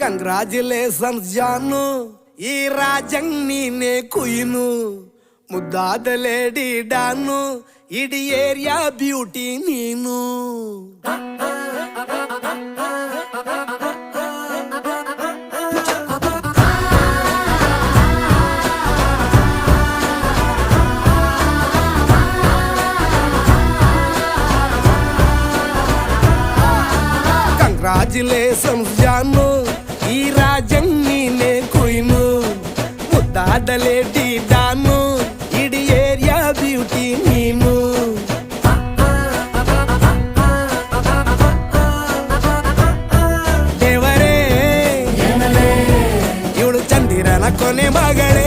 Congratulations ಜಾನು, ಈ ರಾಜಂಗ್ ನೀನೆ ಕುಯ್ನು, ಮುದ್ದಾದ ಲೇಡಿ ಡಾನು, ಇಡೀ ಏರಿಯಾ ಬ್ಯೂಟಿ ನೀನು. ಕಂಗ್ರಾಚುಲೇಷನ್ಸ್ ಜಾನು, ಈ ರಾಜಂಗ್ ನೀನೆ ಕುಯ್ನು, ಮುದ್ದಾದ ಲೇಡಿ ಡಾನು, ಇಡೀ ಏರಿಯಾ ಬ್ಯೂಟಿ ನೀನು. ದೇವರೇ ಇವಳು ಚಂದಿರನ ಕೊನೆ ಮಗಳೇ.